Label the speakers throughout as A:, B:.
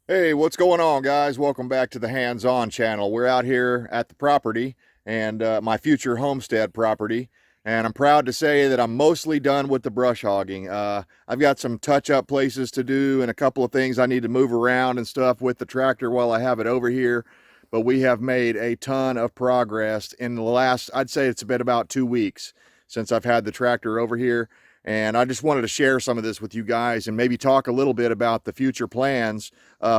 A: Hey, what's going on, guys? Welcome back to the Hands-On channel. We're out here at the property and my future homestead property, and I'm proud to say that I'm mostly done with the brush hogging. I've got some touch-up places to do and a couple of things I need to move around and stuff with the tractor while I have it over here, but we have made a ton of progress in the last, I'd say it's been about 2 weeks since I've had the tractor over here. And I just wanted to share some of this with you guys and maybe talk a little bit about the future plans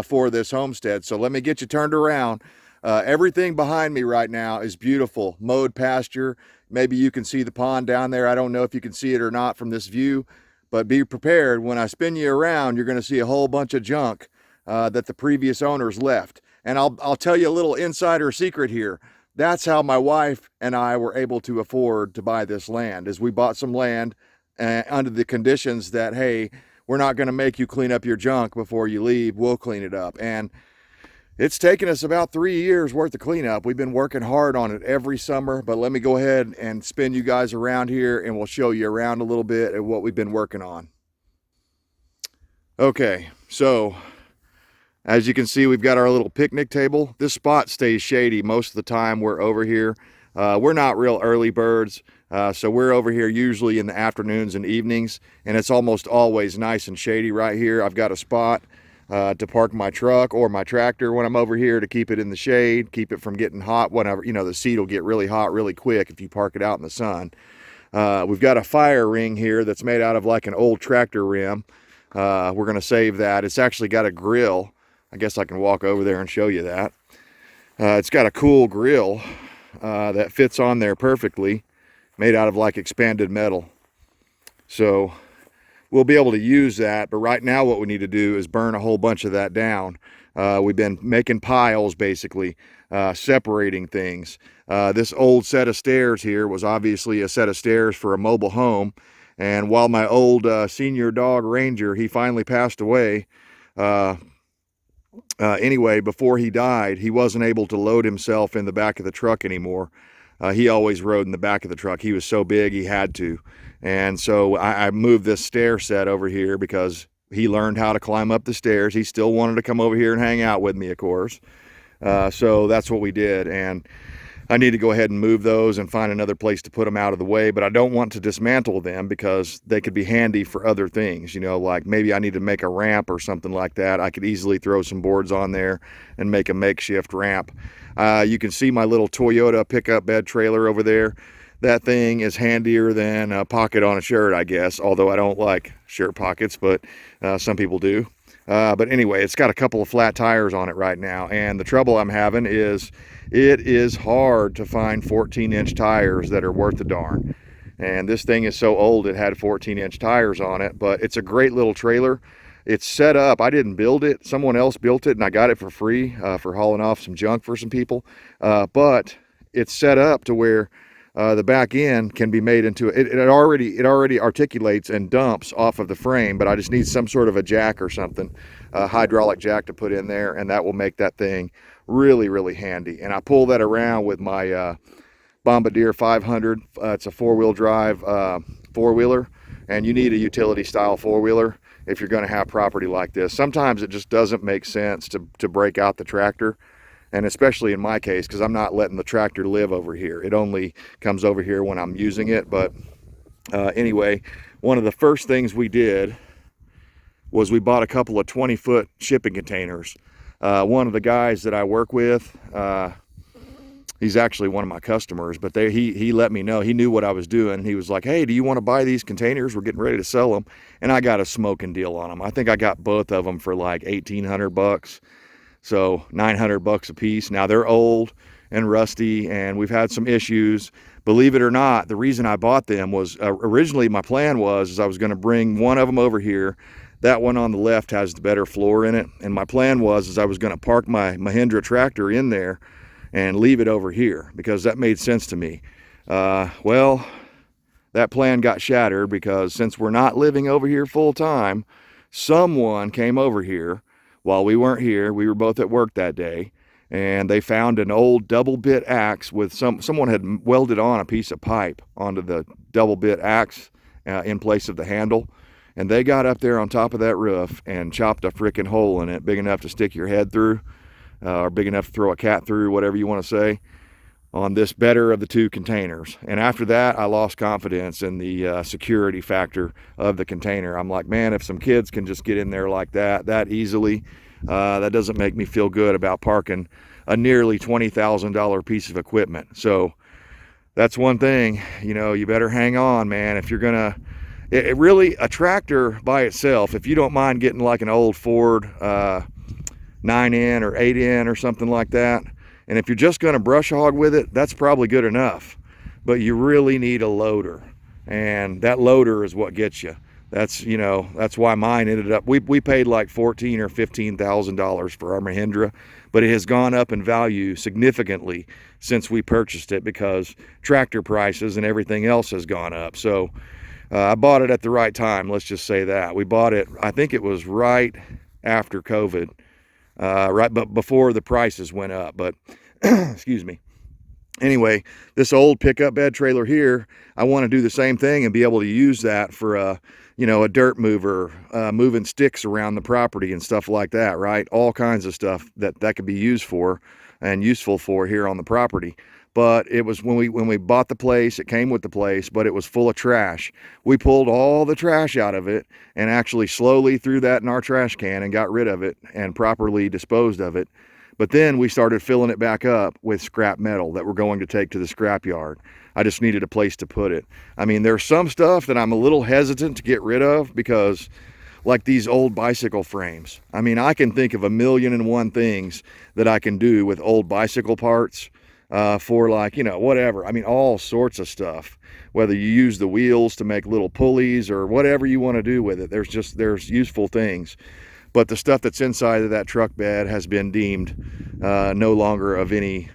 A: for this homestead. So let me get you turned around. Everything behind me right now is beautiful, mowed pasture. Maybe you can see the pond down there. I don't know if you can see it or not from this view, but be prepared. When I spin you around, you're going to see a whole bunch of junk that the previous owners left. And I'll tell you a little insider secret here. That's how my wife and I were able to afford to buy this land, is we bought some land under the conditions that, hey, we're not going to make you clean up your junk before you leave. We'll clean it up. And it's taken us about 3 years worth of cleanup. We've been working hard on it every summer, but let me go ahead and spin you guys around here and we'll show you around a little bit of what we've been working on. Okay, so as you can see, we've got our little picnic table. This spot stays shady most of the time we're over here. We're not real early birds. So we're over here usually in the afternoons and evenings, and it's almost always nice and shady right here. I've got a spot to park my truck or my tractor when I'm over here to keep it in the shade, keep it from getting hot whenever, you know, the seat will get really hot really quick if you park it out in the sun. We've got a fire ring here that's made out of like an old tractor rim. We're going to save that. It's actually got a grill. I guess I can walk over there and show you that. It's got a cool grill that fits on there perfectly, made out of like expanded metal. So we'll be able to use that, but right now what we need to do is burn a whole bunch of that down. We've been making piles, basically, separating things. This old set of stairs here was obviously a set of stairs for a mobile home, and while my old senior dog Ranger, he finally passed away, anyway, before he died, he wasn't able to load himself in the back of the truck anymore. He always rode in the back of the truck. He was so big he had to. And so I moved this stair set over here because he learned how to climb up the stairs. He still wanted to come over here and hang out with me, of course. So that's what we did. And I need to go ahead and move those and find another place to put them out of the way, but I don't want to dismantle them because they could be handy for other things. You know, like maybe I need to make a ramp or something like that. I could easily throw some boards on there and make a makeshift ramp. You can see my little Toyota pickup bed trailer over there. That thing is handier than a pocket on a shirt, I guess, although I don't like shirt pockets, but some people do. But anyway, it's got a couple of flat tires on it right now, and the trouble I'm having is it is hard to find 14-inch tires that are worth a darn. And this thing is so old it had 14-inch tires on it, but it's a great little trailer. It's set up, I didn't build it, someone else built it, and I got it for free for hauling off some junk for some people. But it's set up to where the back end can be made into it already articulates and dumps off of the frame, but I just need some sort of a jack or something, a hydraulic jack to put in there, and that will make that thing really handy. And I pull that around with my Bombardier 500. It's a four-wheel drive four-wheeler, and you need a utility style four-wheeler if you're going to have property like this. Sometimes it just doesn't make sense to break out the tractor. And especially in my case, because I'm not letting the tractor live over here. It only comes over here when I'm using it. But anyway, one of the first things we did was we bought a couple of 20-foot shipping containers. One of the guys that I work with, he's actually one of my customers, but he let me know. He knew what I was doing. He was like, hey, do you want to buy these containers? We're getting ready to sell them. And I got a smoking deal on them. I think I got both of them for like 1,800 bucks. So 900 bucks a piece. Now they're old and rusty and we've had some issues. Believe it or not, the reason I bought them was originally my plan was I was going to bring one of them over here. That one on the left has the better floor in it. And my plan was I was going to park my Mahindra tractor in there and leave it over here because that made sense to me. Well, that plan got shattered because since we're not living over here full time, someone came over here while we weren't here. We were both at work that day, and they found an old double bit axe with someone had welded on a piece of pipe onto the double bit axe in place of the handle. and they got up there on top of that roof and chopped a freaking hole in it big enough to stick your head through, or big enough to throw a cat through, whatever you want to say, on this better of the two containers. And after that, I lost confidence in the security factor of the container. I'm like, man, if some kids can just get in there like that easily, that doesn't make me feel good about parking a nearly $20,000 piece of equipment. So that's one thing, you know, you better hang on, man. If you're gonna, it really, a tractor by itself, if you don't mind getting like an old Ford 9N or 8N or something like that, and if you're just gonna brush hog with it, that's probably good enough. But you really need a loader, and that loader is what gets you. That's, you know, that's why mine ended up, we paid like $14,000 or $15,000 for our Mahindra, but it has gone up in value significantly since we purchased it, because tractor prices and everything else has gone up. So I bought it at the right time, let's just say that. We bought it, I think it was right after COVID, but before the prices went up, but excuse me. Anyway, this old pickup bed trailer here, I want to do the same thing and be able to use that for a, you know, a dirt mover, moving sticks around the property and stuff like that, right? All kinds of stuff that could be used for and useful for here on the property. But it was when we bought the place, it came with the place, but it was full of trash. We pulled all the trash out of it and actually slowly threw that in our trash can and got rid of it and properly disposed of it. But then we started filling it back up with scrap metal that we're going to take to the scrap yard. I just needed a place to put it. I mean, there's some stuff that I'm a little hesitant to get rid of, because like these old bicycle frames. I mean, I can think of 1,000,001 things that I can do with old bicycle parts for, like, you know, whatever. I mean, all sorts of stuff, whether you use the wheels to make little pulleys or whatever you want to do with it. There's useful things. But the stuff that's inside of that truck bed has been deemed no longer of any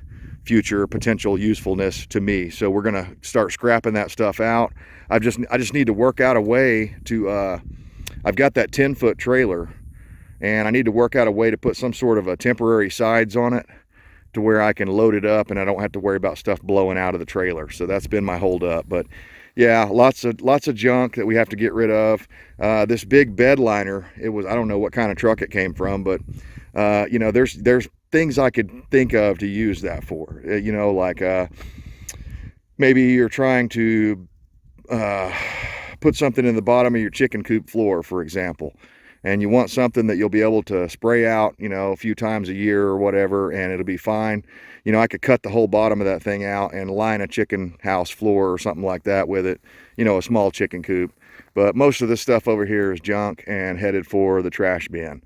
A: future potential usefulness to me. So we're gonna start scrapping that stuff out. I just need to work out a way to, I've got that 10-foot trailer, and I need to work out a way to put some sort of a temporary sides on it to where I can load it up and I don't have to worry about stuff blowing out of the trailer. So that's been my hold up. But yeah, lots of junk that we have to get rid of. This big bed liner, it was, I don't know what kind of truck it came from, but you know, there's things I could think of to use that for. You know, like maybe you're trying to put something in the bottom of your chicken coop floor, for example, and you want something that you'll be able to spray out, you know, a few times a year or whatever, and it'll be fine. You know, I could cut the whole bottom of that thing out and line a chicken house floor or something like that with it, you know, a small chicken coop. But most of this stuff over here is junk and headed for the trash bin.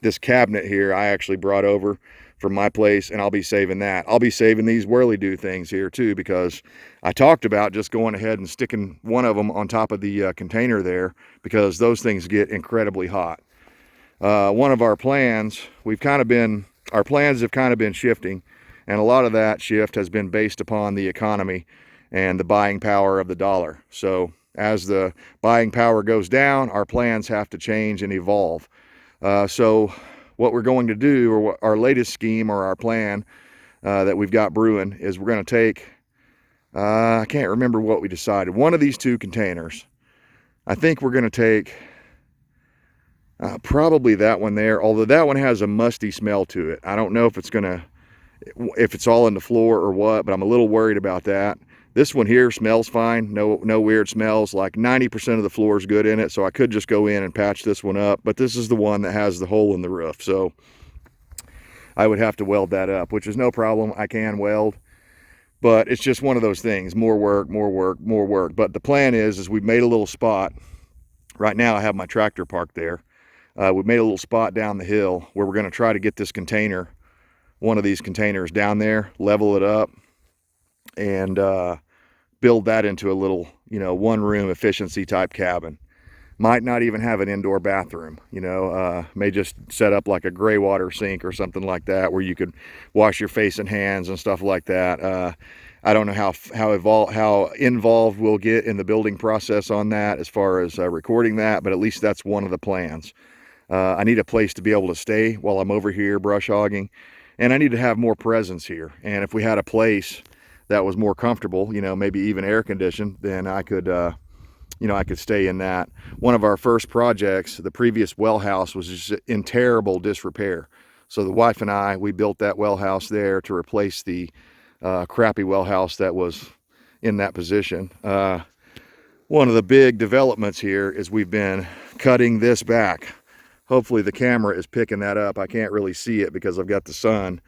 A: This cabinet here I actually brought over from my place, and I'll be saving that. I'll be saving these whirly-do things here too, because I talked about just going ahead and sticking one of them on top of the container there, because those things get incredibly hot. One of our plans, our plans have kind of been shifting, and a lot of that shift has been based upon the economy and the buying power of the dollar. So as the buying power goes down, our plans have to change and evolve. So what we're going to do, or what our latest scheme or our plan that we've got brewing, is we're going to take, I can't remember what we decided, one of these two containers. I think we're going to take probably that one there, although that one has a musty smell to it. I don't know if it's all in the floor or what, but I'm a little worried about that. This one here smells fine, no weird smells. Like 90% of the floor is good in it, so I could just go in and patch this one up, but this is the one that has the hole in the roof, so I would have to weld that up, which is no problem. I can weld, but it's just one of those things, more work. But the plan is we've made a little spot. Right now I have my tractor parked there. We've made a little spot down the hill where we're going to try to get this container, one of these containers down there, level it up, and build that into a little, you know, one-room efficiency type cabin. Might not even have an indoor bathroom, you know, may just set up like a gray water sink or something like that, where you could wash your face and hands and stuff like that. I don't know how involved we'll get in the building process on that as far as recording that, but at least that's one of the plans. I need a place to be able to stay while I'm over here brush hogging, and I need to have more presence here. And if we had a place that was more comfortable, you know, maybe even air conditioned, then I could you know, I could stay in that. One of our first projects, the previous well house was just in terrible disrepair. So the wife and I, we built that well house there to replace the crappy well house that was in that position. One of the big developments here is we've been cutting this back. Hopefully the camera is picking that up. I can't really see it because I've got the sun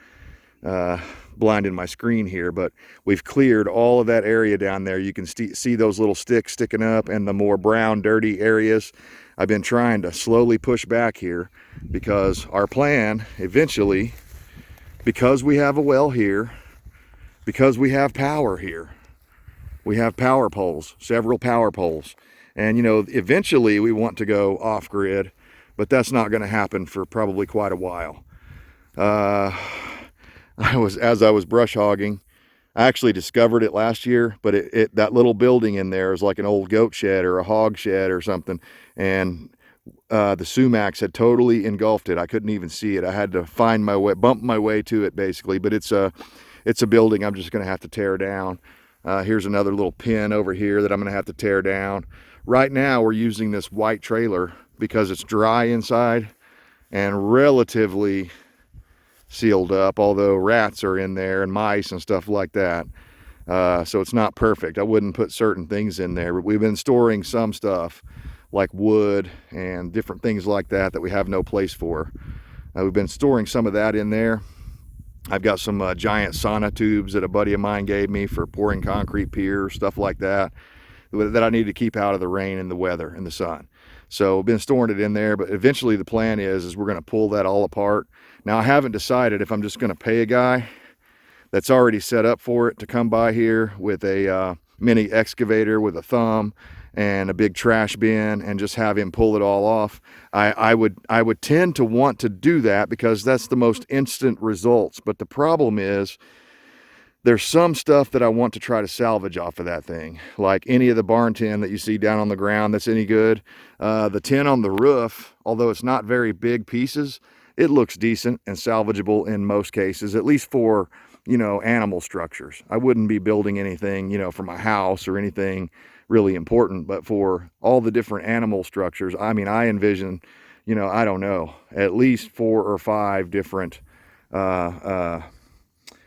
A: blinding my screen here, but we've cleared all of that area down there. You can see those little sticks sticking up and the more brown, dirty areas. I've been trying to slowly push back here because our plan eventually, because we have a well here, because we have power here, we have power poles, several power poles. And, you know, eventually we want to go off grid, but that's not going to happen for probably quite a while. As I was brush hogging, I actually discovered it last year, but that little building in there is like an old goat shed or a hog shed or something. And the sumacs had totally engulfed it. I couldn't even see it. I had to find my way, bump my way to it basically, but it's a building I'm just going to have to tear down. Here's another little pin over here that I'm going to have to tear down. Right now we're using this white trailer because it's dry inside and relatively sealed up, although rats are in there and mice and stuff like that. So it's not perfect. I wouldn't put certain things in there, but we've been storing some stuff like wood and different things like that we have no place for. We've been storing some of that in there. I've got some giant sauna tubes that a buddy of mine gave me for pouring concrete piers, stuff like that I need to keep out of the rain and the weather and the sun. So I've been storing it in there, but eventually the plan is we're going to pull that all apart. Now I haven't decided if I'm just going to pay a guy that's already set up for it to come by here with a mini excavator with a thumb and a big trash bin and just have him pull it all off. I would tend to want to do that because that's the most instant results. But the problem is there's some stuff that I want to try to salvage off of that thing, like any of the barn tin that you see down on the ground that's any good. The tin on the roof, although it's not very big pieces, it looks decent and salvageable in most cases, at least for, you know, animal structures. I wouldn't be building anything, you know, for my house or anything really important, but for all the different animal structures, I mean, I envision, you know, I don't know, at least 4 or 5 different,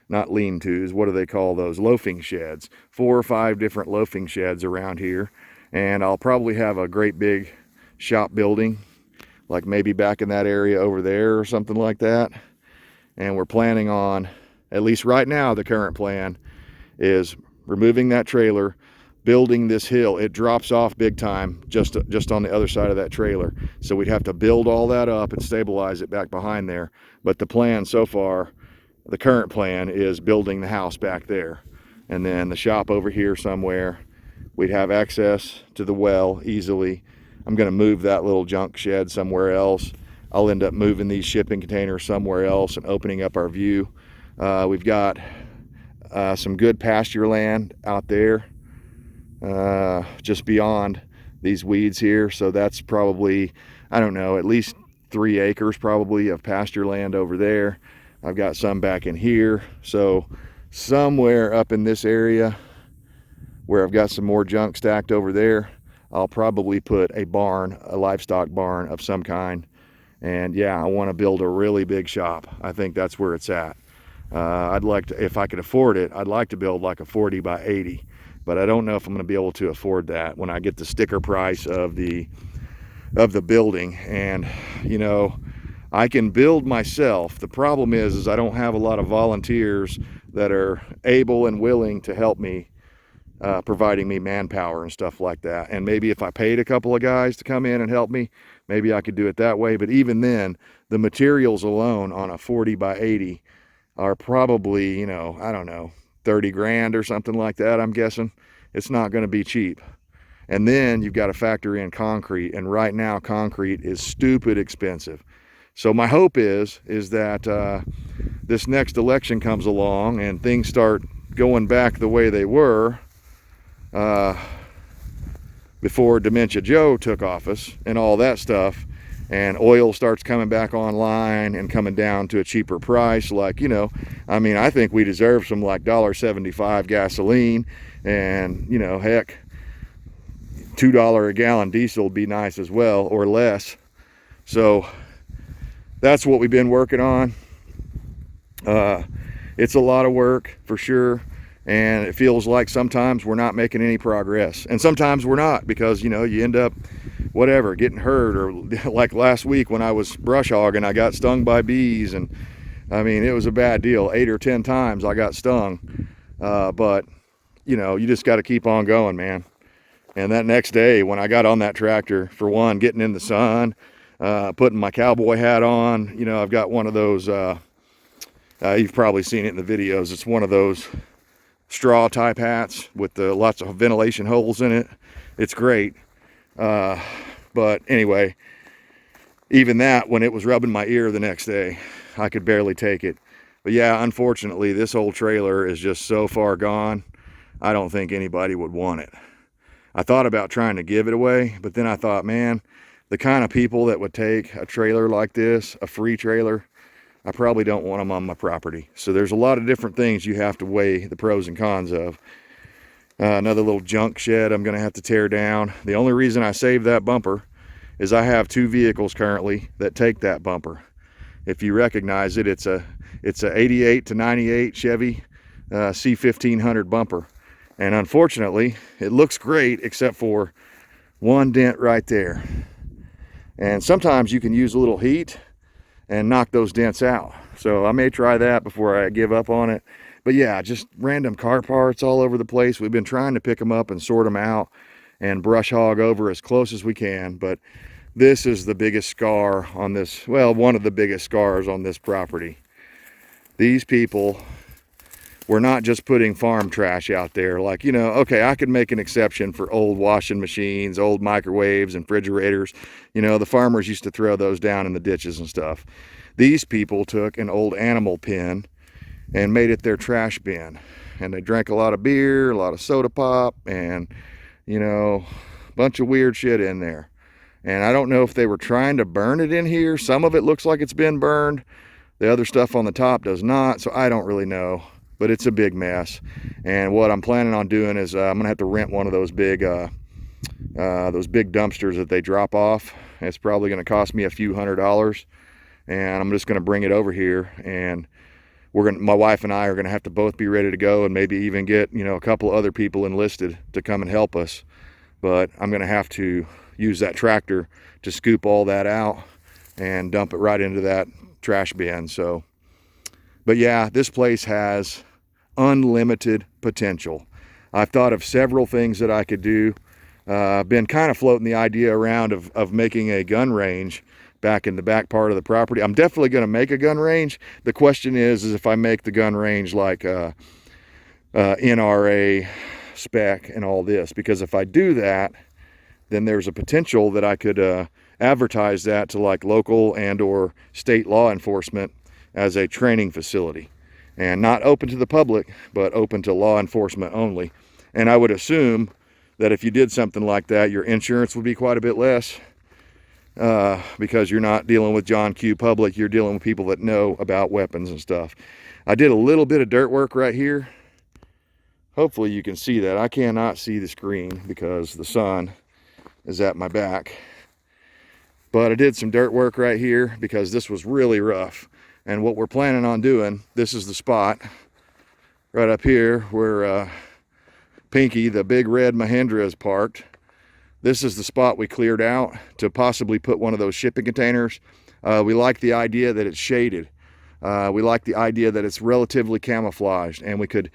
A: not lean-tos, what do they call those? Loafing sheds. 4 or 5 different loafing sheds around here. And I'll probably have a great big shop building, like maybe back in that area over there or something like that. And we're planning on, at least right now, the current plan is removing that trailer, building this hill. It drops off big time just on the other side of that trailer. So we'd have to build all that up and stabilize it back behind there. But the plan so far, the current plan is building the house back there. And then the shop over here somewhere. We'd have access to the well easily. I'm going to move that little junk shed somewhere else. I'll end up moving these shipping containers somewhere else and opening up our view. We've got some good pasture land out there just beyond these weeds here. So that's probably, I don't know, at least 3 acres probably of pasture land over there. I've got some back in here. So somewhere up in this area where I've got some more junk stacked over there, I'll probably put a barn, a livestock barn of some kind. And yeah, I want to build a really big shop. I think that's where it's at. I'd like to, if I could afford it, I'd like to build like a 40 by 80, but I don't know if I'm going to be able to afford that when I get the sticker price of the building. And you know, I can build myself. The problem is I don't have a lot of volunteers that are able and willing to help me, providing me manpower and stuff like that. And maybe if I paid a couple of guys to come in and help me, maybe I could do it that way. But even then, the materials alone on a 40 by 80 are probably, you know, I don't know, 30 grand or something like that, I'm guessing. It's not going to be cheap. And then you've got to factor in concrete. And right now, concrete is stupid expensive. So my hope is that this next election comes along and things start going back the way they were before Dementia Joe took office and all that stuff, and oil starts coming back online and coming down to a cheaper price. Like, you know, I mean, I think we deserve some like $1.75 gasoline, and, you know, heck, $2 a gallon diesel would be nice as well, or less. So that's what we've been working on. It's a lot of work for sure, and it feels like sometimes we're not making any progress, and sometimes we're not, because you end up getting hurt, or like last week when I was brush hogging, I got stung by bees, and I mean, it was a bad deal. 8 or 10 times I got stung, but you just got to keep on going, man. And that next day when I got on that tractor, for one, getting in the sun, putting my cowboy hat on, I've got one of those, you've probably seen it in the videos. It's one of those straw type hats with lots of ventilation holes in it. It's great. But anyway, even that, when it was rubbing my ear the next day, I could barely take it. But yeah, unfortunately, this old trailer is just so far gone, I don't think anybody would want it. I thought about trying to give it away, but then I thought, man, the kind of people that would take a trailer like this, a free trailer, I probably don't want them on my property. So there's a lot of different things you have to weigh the pros and cons of. Another little junk shed I'm going to have to tear down. The only reason I saved that bumper is I have 2 vehicles currently that take that bumper. If you recognize it, it's a 88 to 98 Chevy C1500 bumper. And unfortunately, it looks great except for one dent right there. And sometimes you can use a little heat and knock those dents out. So I may try that before I give up on it. But yeah, just random car parts all over the place. We've been trying to pick them up and sort them out and brush hog over as close as we can. But this is the biggest scar on this, well, one of the biggest scars on this property. These people were not just putting farm trash out there. Like, okay, I could make an exception for old washing machines, old microwaves and refrigerators. The farmers used to throw those down in the ditches and stuff. These people took an old animal pen and made it their trash bin. And they drank a lot of beer, a lot of soda pop, and, a bunch of weird shit in there. And I don't know if they were trying to burn it in here. Some of it looks like it's been burned. The other stuff on the top does not, so I don't really know. But it's a big mess. And what I'm planning on doing is I'm gonna have to rent one of those big dumpsters that they drop off. It's probably gonna cost me a few $100s, and I'm just gonna bring it over here, and my wife and I are gonna have to both be ready to go, and maybe even get a couple of other people enlisted to come and help us. But I'm gonna have to use that tractor to scoop all that out and dump it right into that trash bin. So, but yeah, this place has unlimited potential. I've thought of several things that I could do. I've been kind of floating the idea around of making a gun range back in the back part of the property. I'm definitely going to make a gun range. The question is if I make the gun range like NRA spec and all this, because if I do that, then there's a potential that I could advertise that to like local and or state law enforcement as a training facility, and not open to the public, but open to law enforcement only. And I would assume that if you did something like that, your insurance would be quite a bit less, because you're not dealing with John Q. Public, you're dealing with people that know about weapons and stuff. I did a little bit of dirt work right here. Hopefully you can see that. I cannot see the screen because the sun is at my back. But I did some dirt work right here because this was really rough. And what we're planning on doing, this is the spot right up here where Pinky, the big red Mahindra, is parked. This is the spot we cleared out to possibly put one of those shipping containers. We like the idea that it's shaded. We like the idea that it's relatively camouflaged, and we could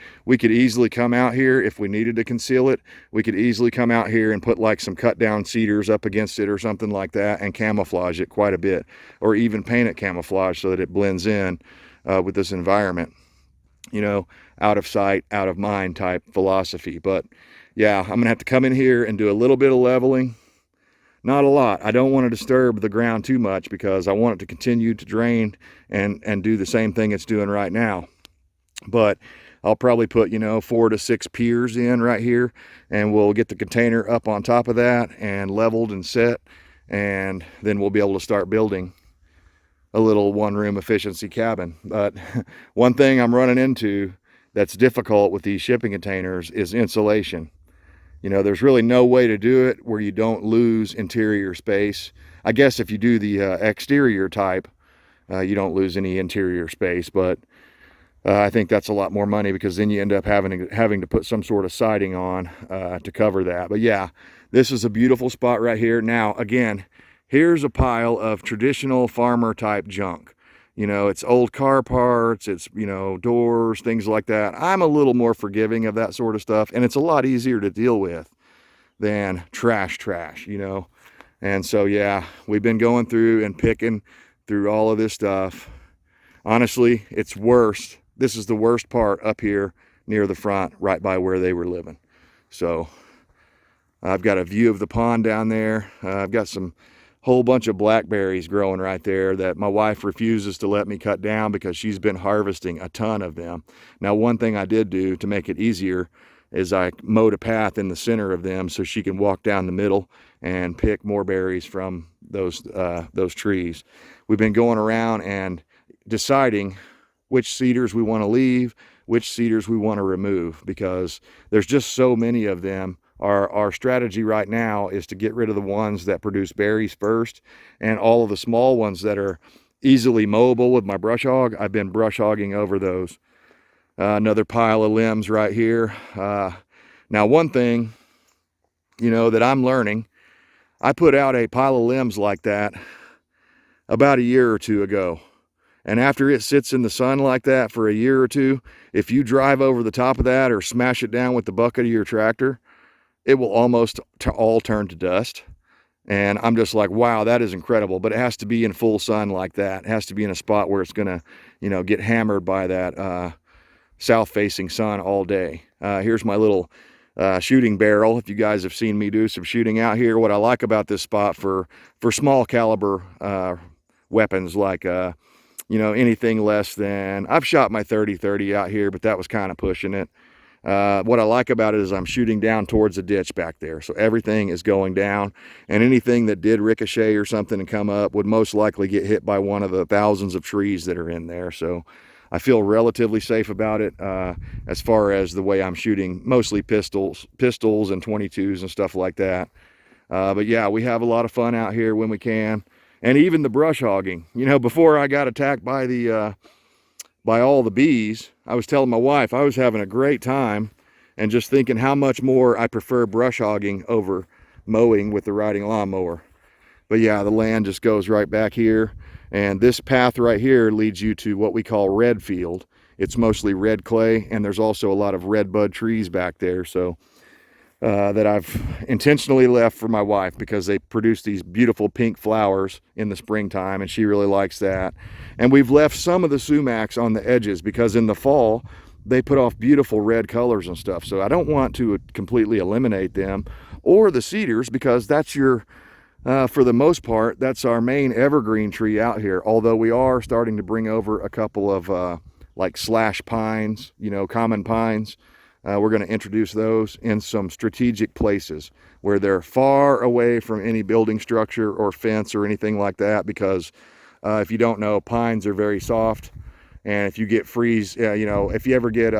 A: easily come out here if we needed to conceal it. We could easily come out here and put like some cut down cedars up against it or something like that and camouflage it quite a bit, or even paint it camouflage so that it blends in with this environment. Out of sight, out of mind type philosophy. But yeah, I'm gonna have to come in here and do a little bit of leveling. Not a lot. I don't want to disturb the ground too much because I want it to continue to drain and do the same thing it's doing right now. But I'll probably put 4 to 6 piers in right here, and we'll get the container up on top of that and leveled and set, and then we'll be able to start building a little one-room efficiency cabin. But one thing I'm running into that's difficult with these shipping containers is insulation. You know, there's really no way to do it where you don't lose interior space. I guess if you do the exterior type, you don't lose any interior space, but I think that's a lot more money, because then you end up having to put some sort of siding on to cover that. But yeah, this is a beautiful spot right here. Now, again, here's a pile of traditional farmer type junk. You know, it's old car parts, it's, you know, doors, things like that. I'm a little more forgiving of that sort of stuff, and it's a lot easier to deal with than trash, you know. And so, yeah, we've been going through and picking through all of this stuff. Honestly, it's worse. This is the worst part up here near the front, right by where they were living. So I've got a view of the pond down there. I've got some whole bunch of blackberries growing right there that my wife refuses to let me cut down because she's been harvesting a ton of them. Now, one thing I did do to make it easier is I mowed a path in the center of them so she can walk down the middle and pick more berries from those trees. We've been going around and deciding which cedars we want to leave, which cedars we want to remove, because there's just so many of them. Our strategy right now is to get rid of the ones that produce berries first, and all of the small ones that are easily mowable with my brush hog, I've been brush hogging over those. Another pile of limbs right here. Now, one thing, you know, that I'm learning, I put out a pile of limbs like that about a year or two ago. And after it sits in the sun like that for a year or two, if you drive over the top of that or smash it down with the bucket of your tractor, it will almost all turn to dust. And I'm just like, wow, that is incredible. But it has to be in full sun like that. It has to be in a spot where it's gonna, you know, get hammered by that south-facing sun all day. Here's my little shooting barrel. If you guys have seen me do some shooting out here, what I like about this spot for small caliber weapons, like you know, anything less than, I've shot my 30-30 out here, but that was kind of pushing it. What I like about it is I'm shooting down towards the ditch back there, so everything is going down, and anything that did ricochet or something and come up would most likely get hit by one of the thousands of trees that are in there. So I feel relatively safe about it as far as the way I'm shooting, mostly pistols and 22s and stuff like that. But yeah, we have a lot of fun out here when we can. And even the brush hogging, you know, before I got attacked by by all the bees, I was telling my wife I was having a great time and just thinking how much more I prefer brush hogging over mowing with the riding lawnmower. But yeah, the land just goes right back here, and this path right here leads you to what we call red field. It's mostly red clay, and there's also a lot of red bud trees back there. So that I've intentionally left for my wife, because they produce these beautiful pink flowers in the springtime, and she really likes that. And we've left some of the sumacs on the edges because in the fall they put off beautiful red colors and stuff. So I don't want to completely eliminate them, or the cedars, because that's your for the most part, that's our main evergreen tree out here. Although we are starting to bring over a couple of like slash pines, you know, common pines. We're going to introduce those in some strategic places where they're far away from any building structure or fence or anything like that, because if you don't know, pines are very soft, and if you get freeze, you know, if you ever get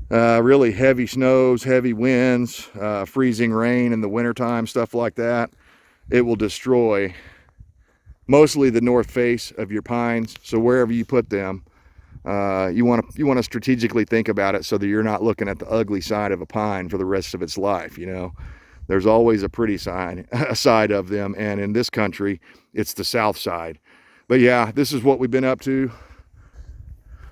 A: really heavy snows, heavy winds, freezing rain in the wintertime, stuff like that, it will destroy mostly the north face of your pines. So wherever you put them, you want to strategically think about it so that you're not looking at the ugly side of a pine for the rest of its life. You know, there's always a pretty side of them, and in this country it's the south side. But yeah, this is what we've been up to.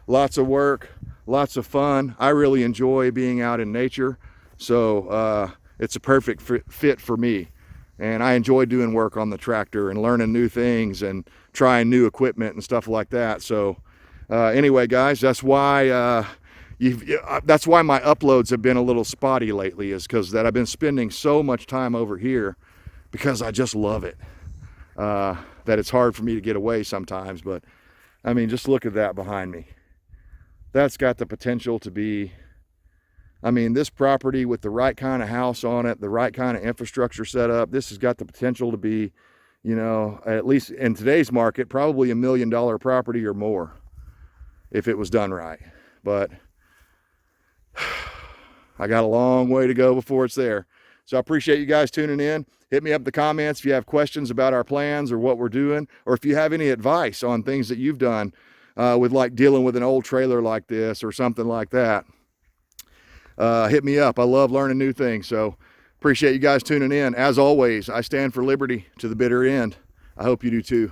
A: Lots of work, lots of fun. I really enjoy being out in nature, so it's a perfect fit for me. And I enjoy doing work on the tractor and learning new things and trying new equipment and stuff like that. So anyway, guys, that's why my uploads have been a little spotty lately, is because that I've been spending so much time over here because I just love it, that it's hard for me to get away sometimes. But I mean, just look at that behind me. That's got the potential to be, I mean, this property with the right kind of house on it, the right kind of infrastructure set up, this has got the potential to be, you know, at least in today's market, probably $1 million property or more if it was done right. But I got a long way to go before it's there. So I appreciate you guys tuning in. Hit me up in the comments if you have questions about our plans or what we're doing, or if you have any advice on things that you've done with like dealing with an old trailer like this or something like that. Hit me up. I love learning new things. So appreciate you guys tuning in. As always, I stand for liberty to the bitter end. I hope you do too.